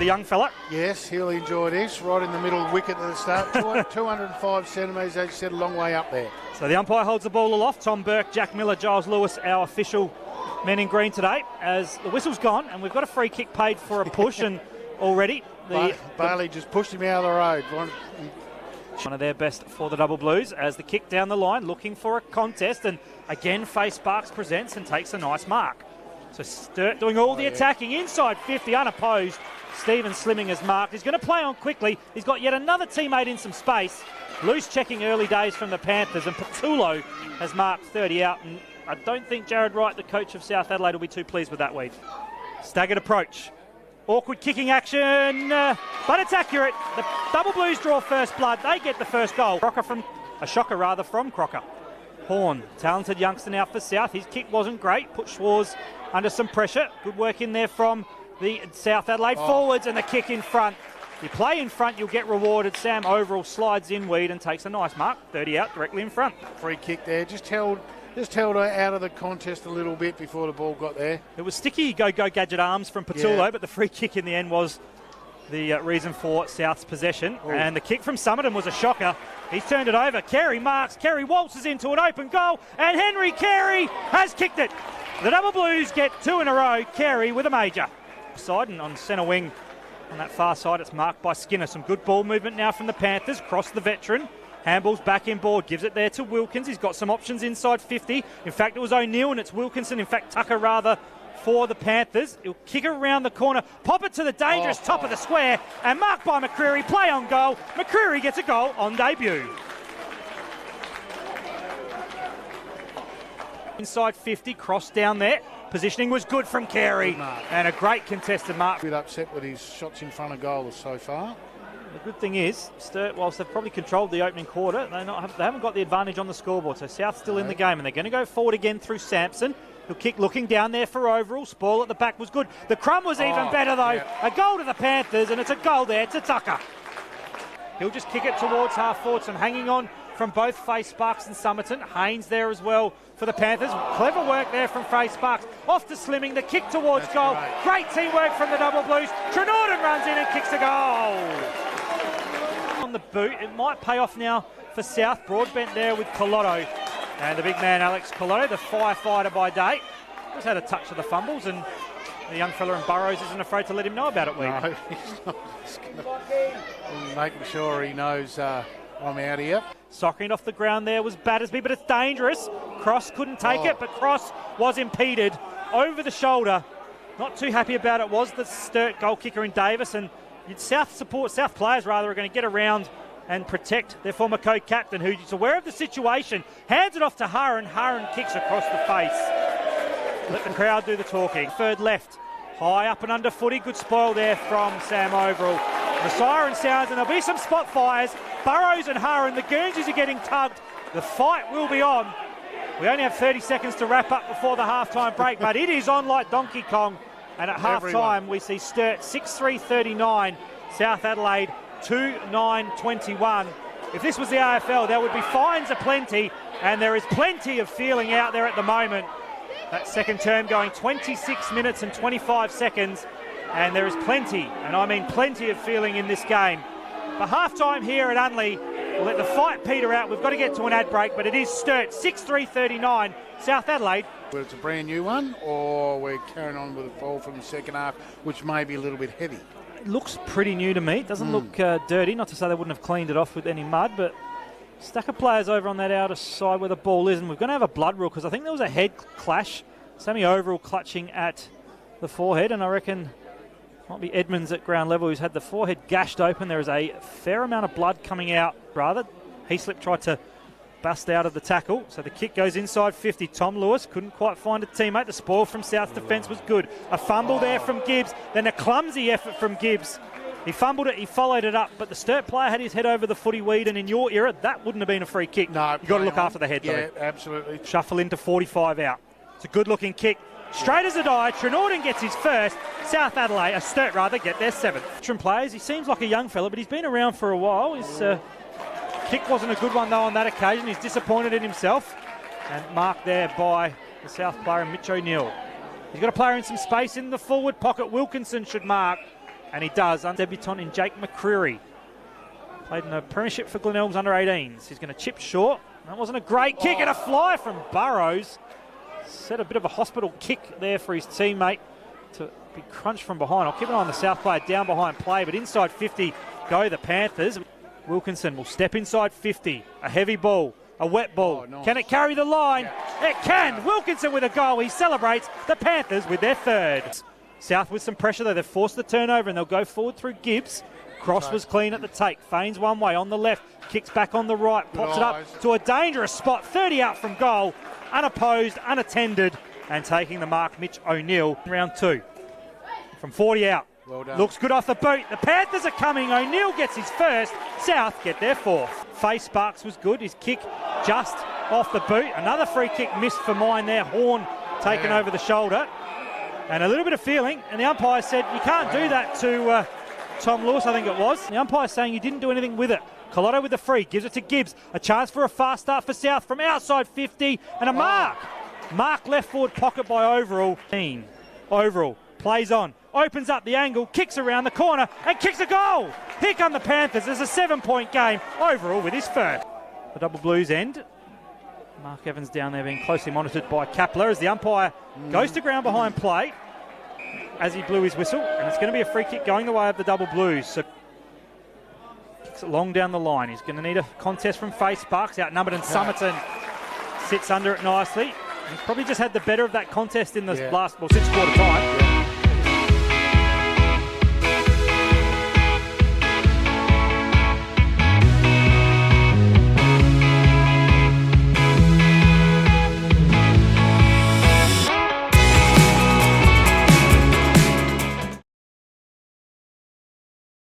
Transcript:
young fella. Yes, he'll enjoy this. Right in the middle wicket at the start. 205 centimetres, as you said, a long way up there. So the umpire holds the ball aloft. Tom Burke, Jack Miller, Giles Lewis, our official men in green today, as the whistle's gone and we've got a free kick paid for a push. And already Bailey just pushed him out of the road. One of their best for the Double Blues as the kick down the line, looking for a contest, and again Faye Sparks presents and takes a nice mark. So Sturt doing all the attacking inside 50 unopposed. Stephen Slimming has marked. He's going to play on quickly. He's got yet another teammate in some space. Loose checking early days from the Panthers, and Patullo has marked 30 out, and I don't think Jared Wright, the coach of South Adelaide, will be too pleased with that weed. Staggered approach. Awkward kicking action, but it's accurate. The Double Blues draw first blood. They get the first goal. A shocker from Crocker. Horn, talented youngster now for South. His kick wasn't great. Put Schwarz under some pressure. Good work in there from the South Adelaide forwards, and the kick in front. You play in front, you'll get rewarded. Sam Overall slides in Weed and takes a nice mark. 30 out, directly in front. Free kick there. Just held her out of the contest a little bit before the ball got there. It was sticky go gadget arms from Patullo, but the free kick in the end was the reason for South's possession. Ooh. And the kick from Summerton was a shocker. He's turned it over. Carey marks. Carey waltzes into an open goal, and Henry Carey has kicked it. The Double Blues get 2 in a row. Carey with a major. Side and on centre wing on that far side, it's marked by Skinner. Some good ball movement now from the Panthers. Cross the veteran. Handball's back in board, gives it there to Wilkins. He's got some options inside 50. In fact, it was O'Neill and it's Wilkinson. In fact, Tucker rather for the Panthers. He'll kick it around the corner, pop it to the dangerous top of the square, and marked by McCreary. Play on goal. McCreary gets a goal on debut. Inside 50, cross down there. Positioning was good from Carey, and a great contested mark. A bit upset with his shots in front of goal so far. The good thing is, Sturt, whilst they've probably controlled the opening quarter, they haven't got the advantage on the scoreboard. So South's still in the game, and they're going to go forward again through Sampson. He'll kick looking down there for Overall. Spoil at the back was good. The crumb was even better, though. Yeah. A goal to the Panthers, and it's a goal there to Tucker. He'll just kick it towards half-forward. Some hanging on from both Faye Sparks and Summerton. Haynes there as well for the Panthers. Clever work there from Faye Sparks. Off to Slimming, the kick towards goal. Great teamwork from the Double Blues. Trenorden runs in and kicks a goal. On the boot, it might pay off now for South. Broadbent there with Collotto, and the big man Alex Collotto, the firefighter by day, just had a touch of the fumbles, and the young fella in Burrows isn't afraid to let him know about it. No, he's not. He's making sure he knows I'm out here. Sockering off the ground there was Battersby, but it's dangerous. Cross couldn't take it, but Cross was impeded over the shoulder. Not too happy about it was the Sturt goal kicker in Davis, and South players are going to get around and protect their former co-captain, who's aware of the situation. Hands it off to Haran. Haran kicks across the face. Let the crowd do the talking. Third left, high up and under footy. Good spoil there from Sam Overall. The siren sounds, and there'll be some spot fires. Burrows and Haran, the Guernseys are getting tugged. The fight will be on. We only have 30 seconds to wrap up before the halftime break, but it is on like Donkey Kong. And at half-time, we see Sturt 6-3-39, South Adelaide 2-9-21. If this was the AFL, there would be fines aplenty, and there is plenty of feeling out there at the moment. That second term going 26 minutes and 25 seconds, and there is plenty, and I mean plenty of feeling in this game. For half-time here at Unley, we'll let the fight peter out. We've got to get to an ad break, but it is Sturt 6-3-39, South Adelaide. Whether it's a brand new one or we're carrying on with a fall from the second half, which may be a little bit heavy. It looks pretty new to me. It doesn't look dirty. Not to say they wouldn't have cleaned it off with any mud, but stack of players over on that outer side where the ball is, and we're going to have a blood rule because I think there was a head clash. Sammy Overall clutching at the forehead, and I reckon might be Edmonds at ground level who's had the forehead gashed open. There is a fair amount of blood coming out, rather. Heaslip tried to bust out of the tackle, so the kick goes inside 50. Tom Lewis couldn't quite find a teammate. The spoil from South's defence was good. A fumble there from Gibbs, then a clumsy effort from Gibbs. He fumbled it, he followed it up, but the Sturt player had his head over the footy weed, and in your era, that wouldn't have been a free kick. No, you've got to look after the head, though. Yeah, absolutely. Shuffle into 45 out. It's a good-looking kick. Straight as a die, Trenorden gets his first. South Adelaide, Sturt rather, get their seventh. Veteran players, he seems like a young fella, but he's been around for a while. His kick wasn't a good one, though, on that occasion. He's disappointed in himself. And marked there by the South player, Mitch O'Neill. He's got a player in some space in the forward pocket. Wilkinson should mark. And he does. Debutant in Jake McCreary. Played in a premiership for Glenelg's under-18s. He's going to chip short. That wasn't a great kick, and a fly from Burrows. Set a bit of a hospital kick there for his teammate to be crunched from behind. I'll keep an eye on the South player down behind play, but inside 50 go the Panthers. Wilkinson will step inside 50. A heavy ball, a wet ball. Nice. Can it carry the line? Yeah. It can. Wilkinson with a goal. He celebrates. The Panthers with their third. South with some pressure though. They've forced the turnover and they'll go forward through Gibbs. Cross was clean at the take. Feigns one way on the left. Kicks back on the right. Pops it up to a dangerous spot. 30 out from goal. Unopposed, unattended. And taking the mark, Mitch O'Neill. Round 2. From 40 out. Well done. Looks good off the boot. The Panthers are coming. O'Neill gets his first. South get their fourth. Face Sparks was good. His kick just off the boot. Another free kick missed for mine there. Horn taken over the shoulder. And a little bit of feeling. And the umpire said, you can't do that to Tom Lewis, I think it was. The umpire saying you didn't do anything with it. Colotto with the free. Gives it to Gibbs. A chance for a fast start for South from outside 50. And a mark. Mark left forward pocket by Overall. Overall plays on. Opens up the angle, kicks around the corner, and kicks a goal. Here come the Panthers. There's a 7-point game. Overall with his first. The double blues end. Mark Evans down there being closely monitored by Kapler as the umpire goes to ground behind play as he blew his whistle. And it's going to be a free kick going the way of the double blues. So kicks it long down the line. He's going to need a contest from Face Sparks. Outnumbered, and Somerton sits under it nicely. He's probably just had the better of that contest in the last, since quarter time.